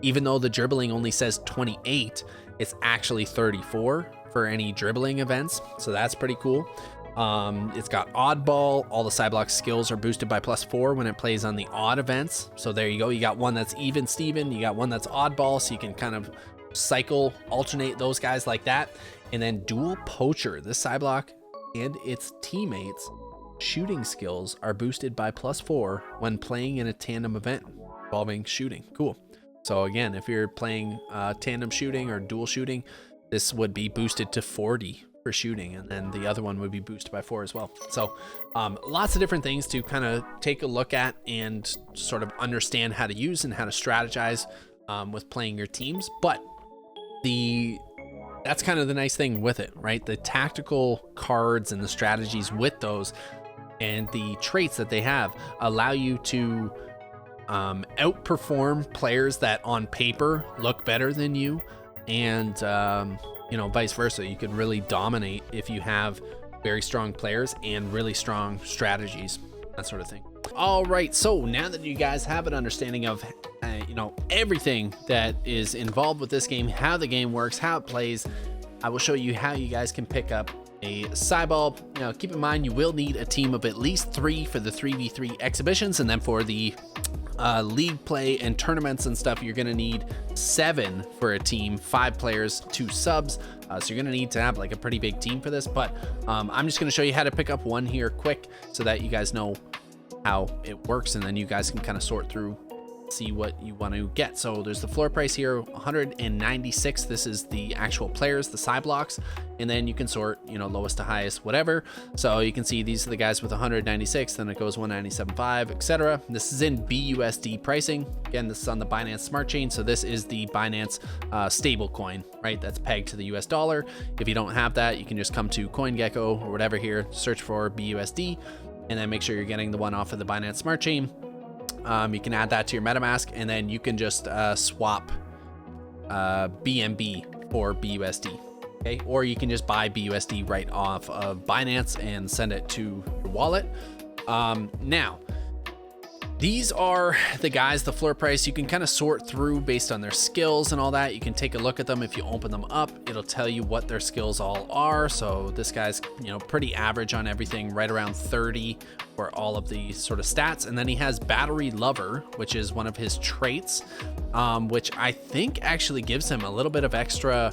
even though the dribbling only says 28, it's actually 34 for any dribbling events. So that's pretty cool. It's got oddball. All the CyBlock skills are boosted by +4 when it plays on the odd events. So there you go. You got one that's even Steven. You got one that's oddball. So you can kind of cycle, alternate those guys like that. And then dual poacher. This CyBlock and its teammates shooting skills are boosted by +4 when playing in a tandem event involving shooting. Cool. So again, if you're playing tandem shooting or dual shooting, this would be boosted to 40 for shooting, and then the other one would be boosted by 4 as well. So lots of different things to kind of take a look at and sort of understand how to use and how to strategize with playing your teams. But that's kind of the nice thing with it, right? The tactical cards and the strategies with those and the traits that they have allow you to outperform players that on paper look better than you, and you know, vice versa. You could really dominate if you have very strong players and really strong strategies, that sort of thing. All right, so now that you guys have an understanding of you know, everything that is involved with this game, how the game works, how it plays, I will show you how you guys can pick up a CyBall. Now, keep in mind, you will need a team of at least 3 for the 3v3 exhibitions, and then for the league play and tournaments and stuff, you're gonna need 7 for a team, 5 players, 2 subs. So you're gonna need to have like a pretty big team for this, but I'm just gonna show you how to pick up one here quick so that you guys know how it works, and then you guys can kind of sort through, see what you want to get. So there's the floor price here, 196. This is the actual players, the CyBlocs, and then you can sort, you know, lowest to highest, whatever. So you can see these are the guys with 196, then it goes 197.5, etc. This is in BUSD pricing. Again, this is on the Binance Smart Chain, so this is the Binance stable coin, right? That's pegged to the US dollar. If you don't have that, you can just come to CoinGecko or whatever here, search for BUSD, and then make sure you're getting the one off of the Binance Smart Chain. You can add that to your MetaMask, and then you can just swap BNB for BUSD, okay? Or you can just buy BUSD right off of Binance and send it to your wallet. Now, these are the guys, the floor price. You can kind of sort through based on their skills and all that. You can take a look at them. If you open them up, it'll tell you what their skills all are. So this guy's, you know, pretty average on everything, right around 30 for all of the sort of stats. And then he has Battery Lover, which is one of his traits, which I think actually gives him a little bit of extra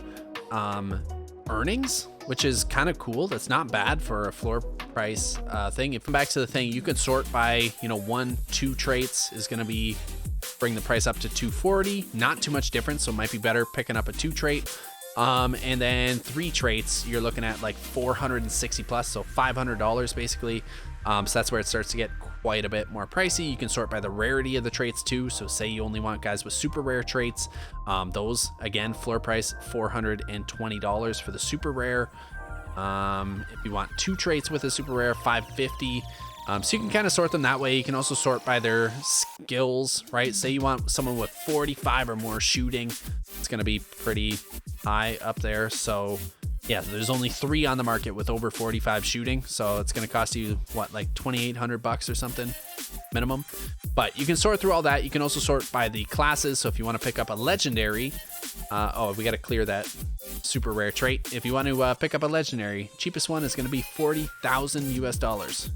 earnings, which is kind of cool. That's not bad for a floor price thing. If back to the thing, you can sort by, you know, 1, 2 traits is going to be bring the price up to 240. Not too much difference, so it might be better picking up a 2 trait. And then 3 traits, you're looking at like 460 plus, so $500 basically. So that's where it starts to get quite a bit more pricey. You can sort by the rarity of the traits too. So say you only want guys with super rare traits. Those, again, floor price $420 for the super rare. If you want 2 traits with a super rare, $550. So you can kind of sort them that way. You can also sort by their skills, right? Say you want someone with 45 or more shooting, it's going to be pretty high up there. So yeah, there's only 3 on the market with over 45 shooting. So it's going to cost you what, like $2,800 or something minimum. But you can sort through all that. You can also sort by the classes. So if you want to pick up a legendary, oh, we got to clear that super rare trait. If you want to pick up a legendary, cheapest one is going to be 40,000 US dollars.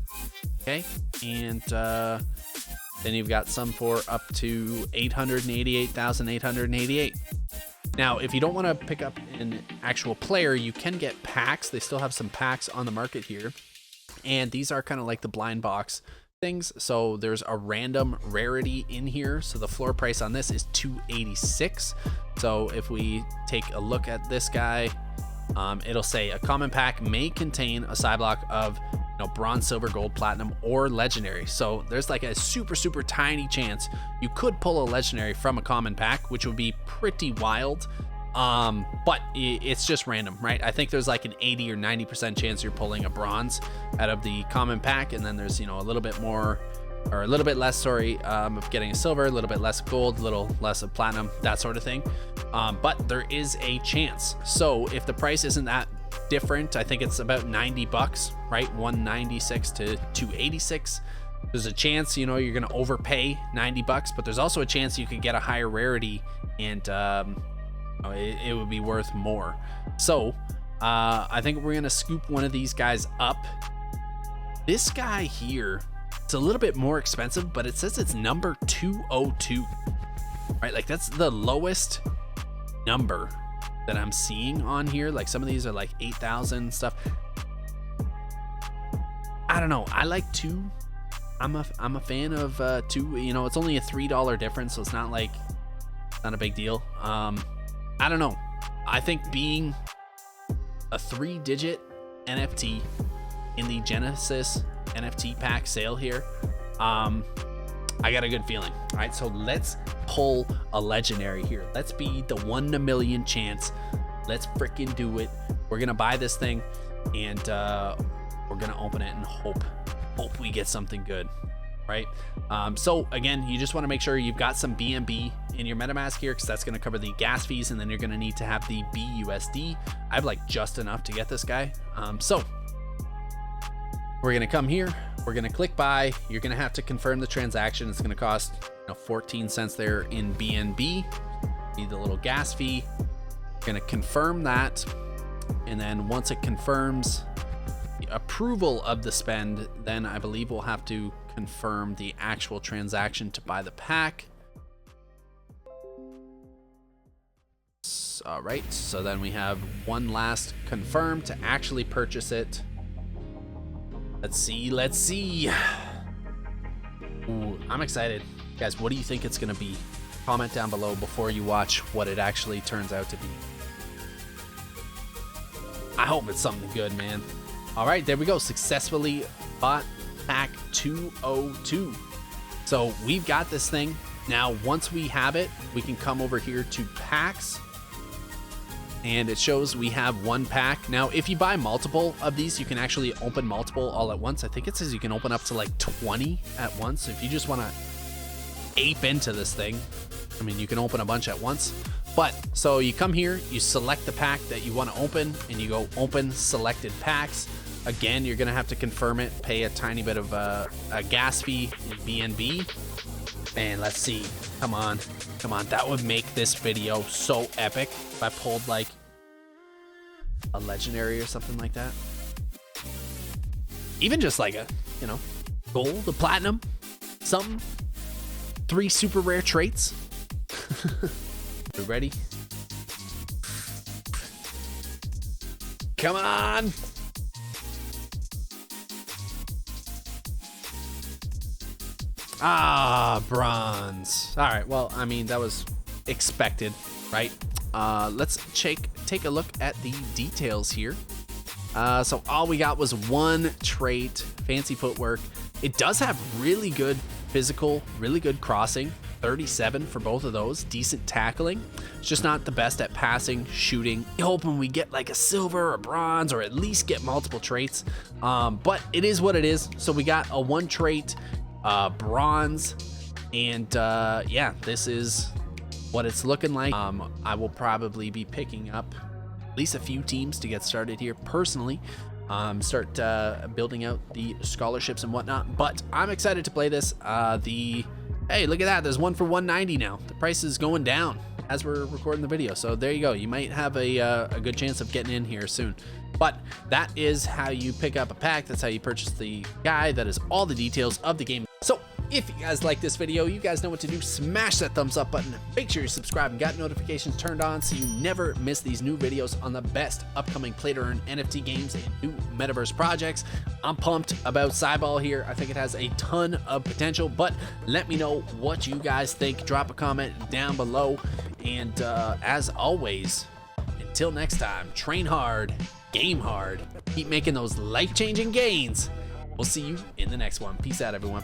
Okay, and then you've got some for up to 888,888. Now, if you don't want to pick up an actual player, you can get packs. They still have some packs on the market here, and these are kind of like the blind box things. So there's a random rarity in here. So the floor price on this is 286. So if we take a look at this guy, it'll say a common pack may contain a CyBloc of, you know, bronze, silver, gold, platinum, or legendary. So there's like a super tiny chance you could pull a legendary from a common pack, which would be pretty wild. But it's just random, right? I think there's like an 80 or 90% chance you're pulling a bronze out of the common pack, and then there's, you know, a little bit more, or a little bit less, sorry, of getting a silver, a little bit less of gold, a little less of platinum, that sort of thing. But there is a chance. So if the price isn't that different, I think it's about $90, right? 196 to 286. There's a chance, you know, you're going to overpay $90, but there's also a chance you could get a higher rarity, and it would be worth more. So I think we're going to scoop one of these guys up. This guy here, it's a little bit more expensive, but it says it's number 202, right? Like that's the lowest number that I'm seeing on here. Like some of these are like 8,000 stuff. I don't know. I like 2. I'm a fan of 2. You know, it's only a $3 difference, so it's not like Not a big deal. I don't know. I think being a 3-digit NFT in the Genesis NFT pack sale here, I got a good feeling. All right, so let's pull a legendary here. Let's be the 1 in a million chance. Let's freaking do it. We're gonna buy this thing, and we're gonna open it and hope we get something good, right? So again, you just want to make sure you've got some BNB in your MetaMask here, because that's going to cover the gas fees, and then you're going to need to have the BUSD. I have like just enough to get this guy. So we're going to come here, we're going to click buy. You're going to have to confirm the transaction. It's going to cost 14 cents there in BNB. Need the little gas fee. Going to confirm that, and then once it confirms the approval of the spend, then I believe we'll have to confirm the actual transaction to buy the pack. All right, so then we have one last confirm to actually purchase it. Let's see. Ooh, I'm excited. Guys, what do you think it's gonna be? Comment down below before you watch what it actually turns out to be. I hope it's something good, man. All right, there we go. Successfully bought pack 202. So we've got this thing. Now, once we have it, we can come over here to packs, and it shows we have one pack. Now, if you buy multiple of these, you can actually open multiple all at once. I think it says you can open up to like 20 at once. So if you just want to ape into this thing, I mean, you can open a bunch at once. But so you come here, you select the pack that you want to open, and you go open selected packs. Again, you're gonna have to confirm it, pay a tiny bit of a gas fee in BNB, and let's see. Come on, that would make this video so epic if I pulled like a legendary or something like that. Even just like a, gold, a platinum, something. 3 super rare traits. We ready? Come on! Ah, bronze. All right, well, I mean, that was expected, right? Let's take a look at the details here. So all we got was one trait, fancy footwork. It does have really good physical, really good crossing, 37 for both of those, decent tackling. It's just not the best at passing, shooting. Hoping we get like a silver or bronze, or at least get multiple traits. But it is what it is. So we got a 1 trait, bronze, and yeah, this is what it's looking like. I will probably be picking up at least a few teams to get started here personally. Start building out the scholarships and whatnot, but I'm excited to play this. Hey, look at that, there's one for 190 now. The price is going down as we're recording the video, so there you go. You might have a good chance of getting in here soon. But that is how you pick up a pack. That's how you purchase the guy. That is all the details of the game. So if you guys like this video, you guys know what to do. Smash that thumbs up button. Make sure you subscribe and got notifications turned on so you never miss these new videos on the best upcoming play to earn NFT games and new Metaverse projects. I'm pumped about CyBall here. I think it has a ton of potential, but let me know what you guys think. Drop a comment down below. And as always, until next time, train hard, game hard, keep making those life-changing gains. We'll see you in the next one. Peace out, everyone.